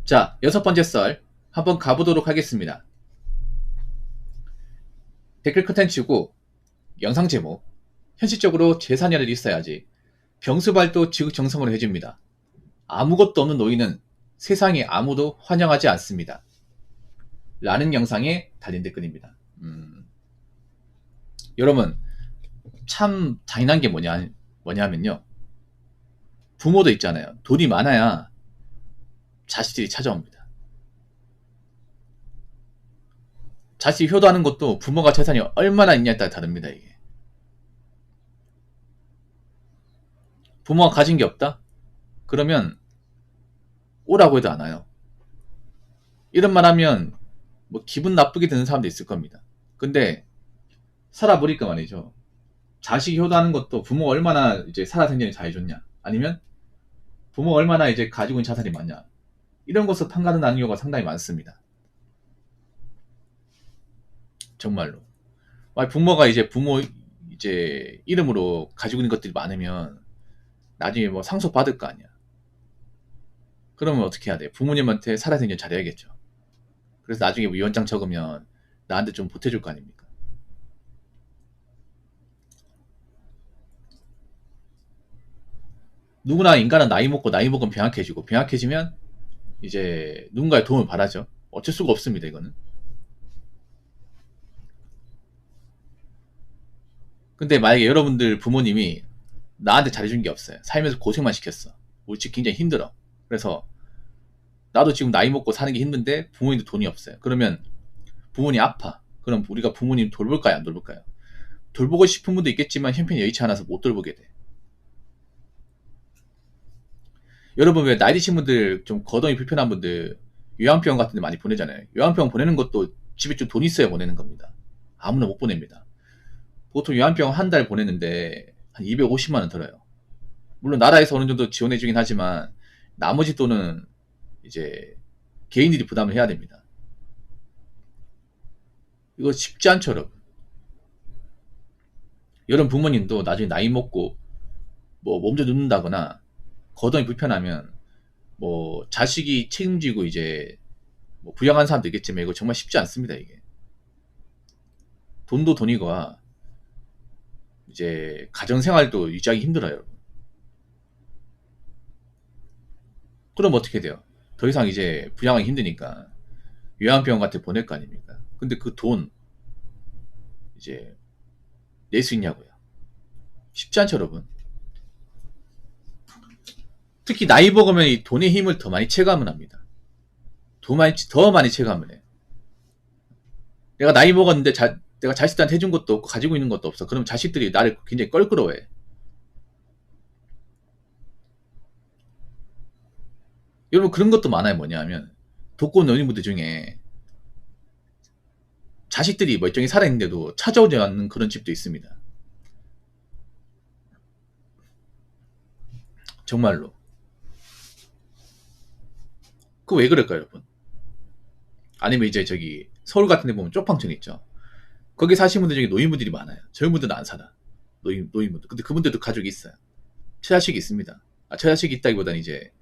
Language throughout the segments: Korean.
자, 6번째 썰 한번 가보도록 하겠습니다. 댓글 컨텐츠고 영상 제목 현실적으로 재산이라도 있어야지 병수발도 지극정성으로 해줍니다. 아무것도 없는 노인은 세상에 아무도 환영하지 않습니다. 라는 영상에 달린 댓글입니다. 여러분 참 잔인한 게 뭐냐면요, 부모도 있잖아요. 돈이 많아야 자식들이 찾아옵니다. 자식이 효도하는 것도 부모가 재산이 얼마나 있냐에 따라 다릅니다. 이게 부모가 가진 게 없다? 그러면 오라고 해도 안 와요. 이런 말 하면 뭐 기분 나쁘게 드는 사람도 있을 겁니다. 근데 살아보니까 말이죠, 자식이 효도하는 것도 부모가 얼마나 이제 살아생전에 잘해줬냐, 아니면 부모가 얼마나 이제 가지고 있는 자산이 많냐, 이런 것을 판가름 나는 경우가 상당히 많습니다. 정말로. 부모가 이제 부모 이제 이름으로 가지고 있는 것들이 많으면 나중에 뭐 상속 받을 거 아니야. 그러면 어떻게 해야 돼? 부모님한테 살아생전 잘해야겠죠. 그래서 나중에 뭐 유언장 적으면 나한테 좀 보태줄 거 아닙니까? 누구나 인간은 나이 먹고 나이 먹으면 병약해지고, 병약해지면 이제 누군가의 도움을 받아죠. 어쩔 수가 없습니다, 이거는. 근데 만약에 여러분들 부모님이 나한테 잘해준 게 없어요. 살면서 고생만 시켰어. 우리 집 굉장히 힘들어. 그래서 나도 지금 나이 먹고 사는 게 힘든데 부모님도 돈이 없어요. 그러면 부모님 아파. 그럼 우리가 부모님 돌볼까요, 안 돌볼까요? 돌보고 싶은 분도 있겠지만 형편이 여의치 않아서 못 돌보게 돼. 여러분 왜 나이 드신 분들, 좀 거동이 불편한 분들 요양병원 같은 데 많이 보내잖아요. 요양병원 보내는 것도 집에 좀 돈 있어야 보내는 겁니다. 아무나 못 보냅니다. 보통 요양병원 한 달 보내는데 한 250만 원 들어요. 물론 나라에서 어느 정도 지원해 주긴 하지만 나머지 돈은 이제 개인들이 부담을 해야 됩니다. 이거 쉽지 않죠, 여러분. 여러분 부모님도 나중에 나이 먹고 뭐 몸좀 눕는다거나 거동이 불편하면 뭐 자식이 책임지고 이제 뭐 부양한 사람도 있겠지만 이거 정말 쉽지 않습니다. 이게 돈도 돈이고 이제 가정생활도 유지하기 힘들어요, 여러분. 그럼 어떻게 돼요? 더 이상 이제 부양하기 힘드니까 요양병원 같은 데 보낼 거 아닙니까? 근데 그 돈 이제 낼 수 있냐고요? 쉽지 않죠, 여러분. 특히 나이 먹으면 이 돈의 힘을 더 많이 체감을 합니다. 더 많이 체감을 해. 내가 나이 먹었는데 내가 자식들한테 해준 것도 없고 가지고 있는 것도 없어. 그럼 자식들이 나를 굉장히 껄끄러워해. 여러분 그런 것도 많아요. 뭐냐면 독거노인 노인분들 중에 자식들이 멀쩡히 살아있는데도 찾아오지 않는 그런 집도 있습니다. 정말로. 그 왜 그럴까요, 여러분? 아니면 이제 저기 서울 같은 데 보면 쪽방촌 있죠. 거기 사시는 분들 중에 노인분들이 많아요. 저희 분들은 안 살아. 노인분들. 근데 그분들도 가족이 있어요. 처자식이 있습니다. 처자식이 있다기보다는 이제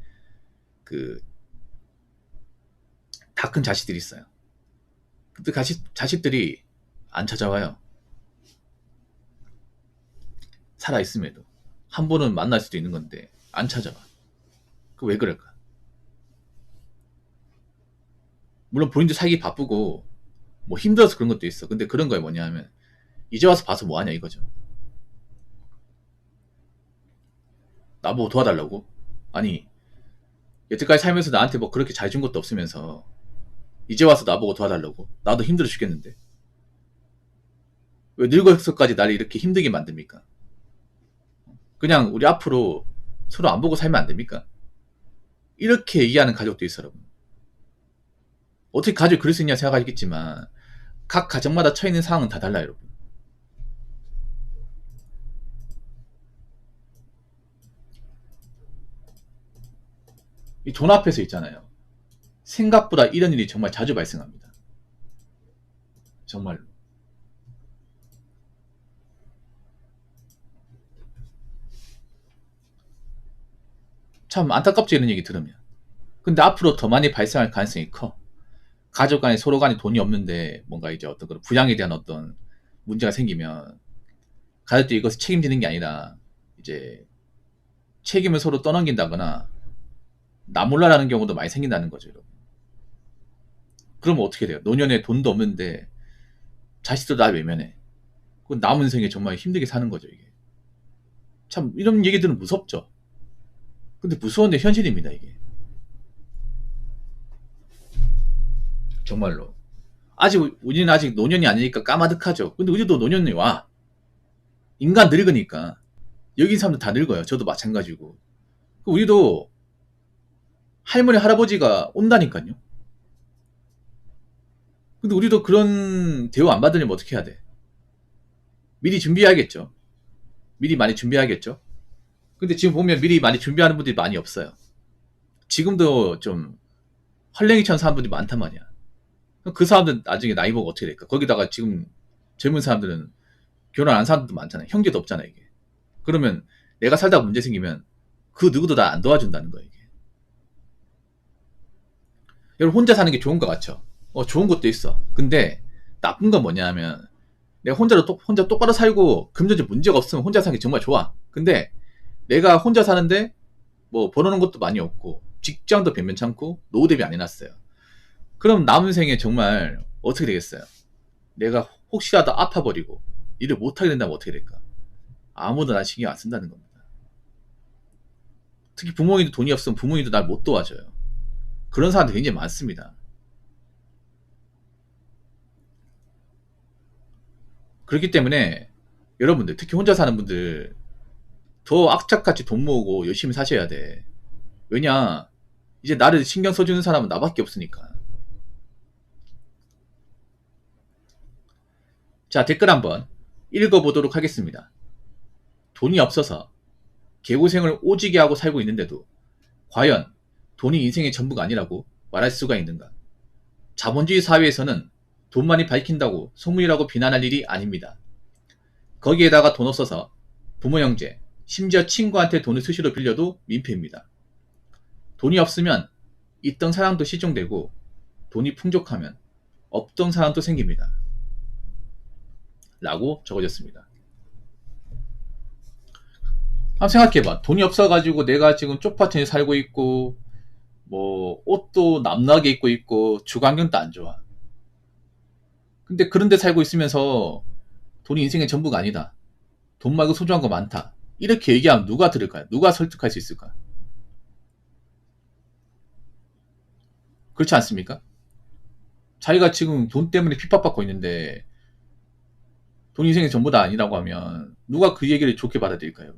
그 다 큰 자식들이 있어요. 근데 자식들이 안 찾아와요. 살아있음에도. 한 번은 만날 수도 있는 건데 안 찾아와. 그 왜 그럴까? 물론 본인도 살기 바쁘고 뭐 힘들어서 그런 것도 있어. 근데 그런 거에 뭐냐면 이제 와서 봐서 뭐하냐 이거죠. 나보고 도와달라고? 아니, 여태까지 살면서 나한테 뭐 그렇게 잘해준 것도 없으면서 이제 와서 나보고 도와달라고? 나도 힘들어 죽겠는데 왜 늙어서까지 나를 이렇게 힘들게 만듭니까? 그냥 우리 앞으로 서로 안 보고 살면 안 됩니까? 이렇게 얘기하는 가족도 있어, 여러분. 어떻게 가족이 그럴 수 있냐 생각하겠지만 각 가정마다 처해 있는 상황은 다 달라요, 여러분. 이 돈 앞에서 있잖아요. 생각보다 이런 일이 정말 자주 발생합니다. 정말로. 참 안타깝죠, 이런 얘기 들으면. 근데 앞으로 더 많이 발생할 가능성이 커. 가족 간에 서로 간에 돈이 없는데 뭔가 이제 어떤 그런 부양에 대한 어떤 문제가 생기면 가족들이 이것을 책임지는 게 아니라 이제 책임을 서로 떠넘긴다거나 나 몰라라는 경우도 많이 생긴다는 거죠, 여러분. 그러면 어떻게 돼요? 노년에 돈도 없는데 자식도 날 외면해. 그 남은 생에 정말 힘들게 사는 거죠, 이게. 참 이런 얘기들은 무섭죠. 근데 무서운데 현실입니다, 이게. 정말로. 우리는 아직 노년이 아니니까 까마득하죠. 근데 우리도 노년이 와. 인간 늙으니까. 여기 사람들 다 늙어요. 저도 마찬가지고. 우리도 할머니, 할아버지가 온다니까요. 근데 우리도 그런 대우 안 받으려면 어떻게 해야 돼? 미리 준비해야겠죠. 미리 많이 준비해야겠죠. 근데 지금 보면 미리 많이 준비하는 분들이 많이 없어요. 지금도 좀 헐랭이처럼 사는 분들이 많단 말이야. 그 사람들은 나중에 나이 먹어 어떻게 될까? 거기다가 지금 젊은 사람들은 결혼 안 사는 분도 많잖아요. 형제도 없잖아, 이게. 그러면 내가 살다가 문제 생기면 그 누구도 나 안 도와준다는 거야, 이게. 여러분, 혼자 사는 게 좋은 것 같죠? 좋은 것도 있어. 근데 나쁜 건 뭐냐면 내가 혼자 똑바로 살고 금전적 문제가 없으면 혼자 사는 게 정말 좋아. 근데 내가 혼자 사는데 뭐 벌어놓은 것도 많이 없고 직장도 변변찮고 노후 대비 안 해놨어요. 그럼 남은 생에 정말 어떻게 되겠어요? 내가 혹시라도 아파버리고 일을 못하게 된다면 어떻게 될까? 아무도 날 신경 안 쓴다는 겁니다. 특히 부모님도 돈이 없으면 부모님도 날 못 도와줘요. 그런 사람들 굉장히 많습니다. 그렇기 때문에 여러분들, 특히 혼자 사는 분들 더 악착같이 돈 모으고 열심히 사셔야 돼. 왜냐, 이제 나를 신경 써주는 사람은 나밖에 없으니까. 자, 댓글 한번 읽어보도록 하겠습니다. 돈이 없어서 개고생을 오지게 하고 살고 있는데도 과연 돈이 인생의 전부가 아니라고 말할 수가 있는가? 자본주의 사회에서는 돈만이 밝힌다고 소문이라고 비난할 일이 아닙니다. 거기에다가 돈 없어서 부모, 형제, 심지어 친구한테 돈을 수시로 빌려도 민폐입니다. 돈이 없으면 있던 사람도 실종되고 돈이 풍족하면 없던 사람도 생깁니다. 라고 적어졌습니다. 한번 생각해봐. 돈이 없어가지고 내가 지금 쪽파천에 살고 있고 뭐 옷도 남나게 입고 있고 주거환경도 안 좋아. 근데 그런데 살고 있으면서 돈이 인생의 전부가 아니다. 돈 말고 소중한 거 많다. 이렇게 얘기하면 누가 들을까요? 누가 설득할 수 있을까? 그렇지 않습니까? 자기가 지금 돈 때문에 핍박받고 있는데 돈 인생의 전부다 아니라고 하면 누가 그 얘기를 좋게 받아들일까요?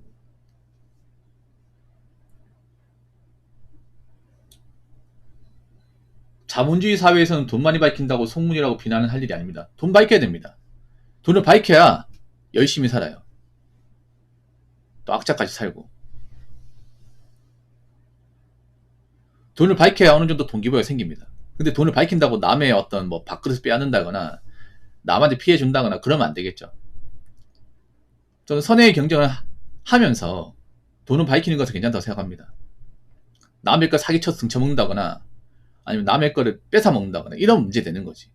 자본주의 사회에서는 돈 많이 밝힌다고 속문이라고 비난은 할 일이 아닙니다. 돈 밝혀야 됩니다. 돈을 밝혀야 열심히 살아요. 또 악착같이 살고. 돈을 밝혀야 어느 정도 동기부여가 생깁니다. 근데 돈을 밝힌다고 남의 어떤 뭐 밥그릇을 빼앗는다거나 남한테 피해 준다거나 그러면 안 되겠죠. 저는 선의의 경쟁을 하면서 돈을 밝히는 것은 괜찮다고 생각합니다. 남의 거 사기쳐 등쳐먹는다거나 아니면 남의 거를 뺏어 먹는다거나 이런 문제 되는 거지.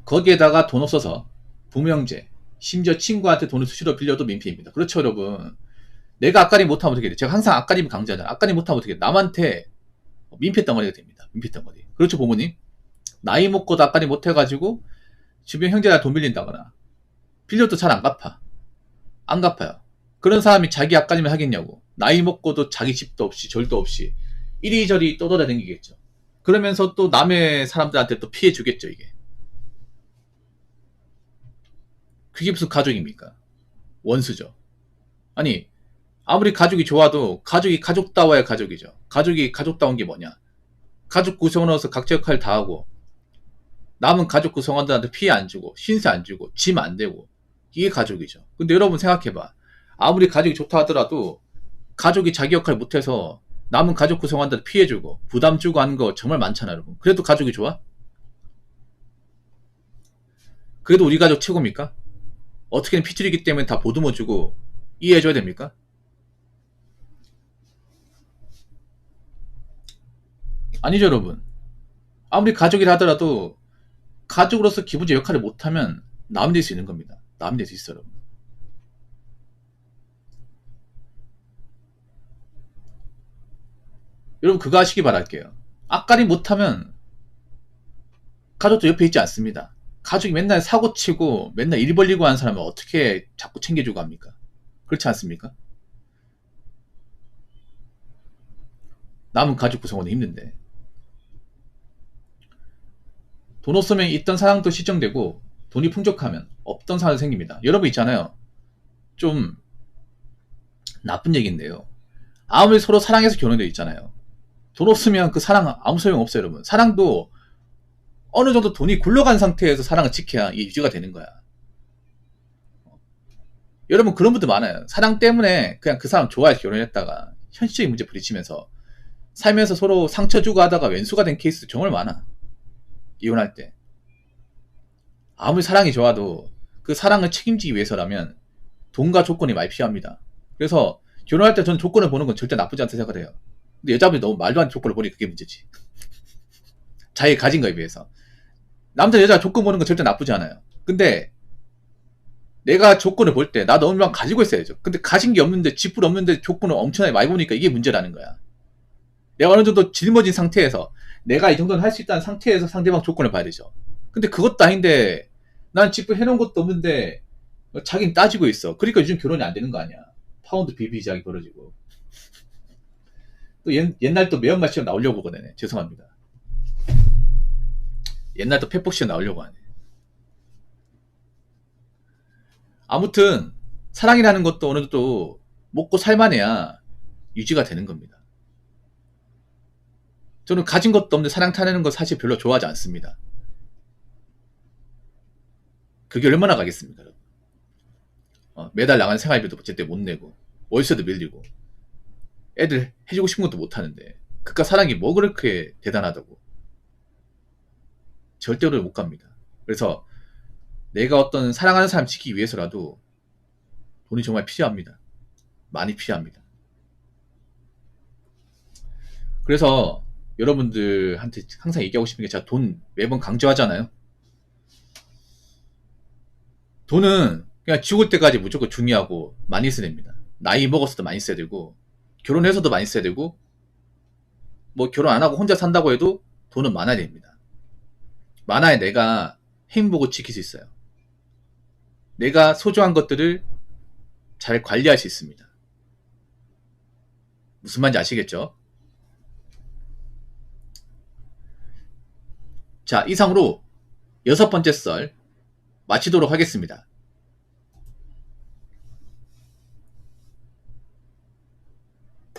거기에다가 돈 없어서 부모, 형제, 심지어 친구한테 돈을 수시로 빌려도 민폐입니다. 그렇죠, 여러분. 내가 앞가림 못하면 어떻게 돼? 제가 항상 앞가림 강조하잖아요. 앞가림 못하면 어떻게 돼? 남한테 민폐 덩어리가 됩니다. 민폐 덩어리. 그렇죠, 부모님? 나이 먹고도 앞가림 못해가지고 주변 형제가 돈 빌린다거나 빌려도 잘 안 갚아. 안 갚아요. 그런 사람이 자기 앞가림을 하겠냐고. 나이 먹고도 자기 집도 없이 절도 없이 이리저리 떠돌아다니겠죠. 그러면서 또 남의 사람들한테 또 피해 주겠죠, 이게. 그게 무슨 가족입니까? 원수죠. 아니, 아무리 가족이 좋아도 가족이 가족다워야 가족이죠. 가족이 가족다운 게 뭐냐? 가족 구성원으로서 각자 역할을 다 하고 남은 가족 구성원들한테 피해 안 주고 신세 안 주고 짐 안 되고 이게 가족이죠. 근데 여러분 생각해봐. 아무리 가족이 좋다 하더라도 가족이 자기 역할 못해서 남은 가족 구성원들한테 피해 주고 부담 주고 하는 거 정말 많잖아요, 여러분. 그래도 가족이 좋아? 그래도 우리 가족 최고입니까? 어떻게든 피줄이기 때문에 다 보듬어 주고 이해해줘야 됩니까? 아니죠, 여러분. 아무리 가족이라 하더라도 가족으로서 기본적 역할을 못하면 남이 될 수 있는 겁니다. 남이 될 수 있어요, 여러분. 여러분 그거 하시기 바랄게요. 앞가림 못하면 가족도 옆에 있지 않습니다. 가족이 맨날 사고치고 맨날 일 벌리고 하는 사람을 어떻게 자꾸 챙겨주고 합니까? 그렇지 않습니까? 남은 가족 구성원은 힘든데. 돈 없으면 있던 사랑도 실종되고 돈이 풍족하면 없던 사랑도 생깁니다. 여러분 있잖아요. 좀 나쁜 얘기인데요. 아무리 서로 사랑해서 결혼되어 있잖아요. 돈 없으면 그 사랑 아무 소용 없어요, 여러분. 사랑도 어느 정도 돈이 굴러간 상태에서 사랑을 지켜야 이게 유지가 되는 거야. 여러분 그런 분들 많아요. 사랑 때문에 그냥 그 사람 좋아해서 결혼했다가 현실적인 문제 부딪히면서 살면서 서로 상처 주고 하다가 왼수가 된 케이스 정말 많아. 이혼할 때. 아무리 사랑이 좋아도 그 사랑을 책임지기 위해서라면 돈과 조건이 많이 필요합니다. 그래서 결혼할 때 저는 조건을 보는 건 절대 나쁘지 않다 생각을 해요. 근데 여자분이 너무 말도 안 되는 조건을 보니 그게 문제지. 자기 가진 거에 비해서. 남자 여자 조건 보는 건 절대 나쁘지 않아요. 근데 내가 조건을 볼 때 나도 얼마나 가지고 있어야죠. 근데 가진 게 없는데 지불 없는데 조건을 엄청나게 많이 보니까 이게 문제라는 거야. 내가 어느 정도 짊어진 상태에서 내가 이 정도는 할 수 있다는 상태에서 상대방 조건을 봐야 되죠. 근데 그것도 아닌데 난 지불 해놓은 것도 없는데 자기는 따지고 있어. 그러니까 요즘 결혼이 안 되는 거 아니야. 파운드 비비지하게 벌어지고. 또 옛날 또 매운맛 시험 나오려고 그러네. 죄송합니다. 옛날 또 팩폭 시험 나오려고 하네. 아무튼 사랑이라는 것도 어느 정도 먹고 살만해야 유지가 되는 겁니다. 저는 가진 것도 없는데 사랑 타내는 거 사실 별로 좋아하지 않습니다. 그게 얼마나 가겠습니까? 매달 나가는 생활비도 제때 못 내고 월세도 밀리고 애들 해주고 싶은 것도 못 하는데 그깟 사랑이 뭐 그렇게 대단하다고. 절대로 못 갑니다. 그래서 내가 어떤 사랑하는 사람 지키기 위해서라도 돈이 정말 필요합니다. 많이 필요합니다. 그래서 여러분들한테 항상 얘기하고 싶은 게 제가 돈 매번 강조하잖아요. 돈은 그냥 죽을 때까지 무조건 중요하고 많이 써야 됩니다. 나이 먹었어도 많이 써야 되고 결혼해서도 많이 써야 되고 뭐 결혼 안 하고 혼자 산다고 해도 돈은 많아야 됩니다. 많아야 내가 행복을 지킬 수 있어요. 내가 소중한 것들을 잘 관리할 수 있습니다. 무슨 말인지 아시겠죠? 자, 이상으로 6번째 썰 마치도록 하겠습니다.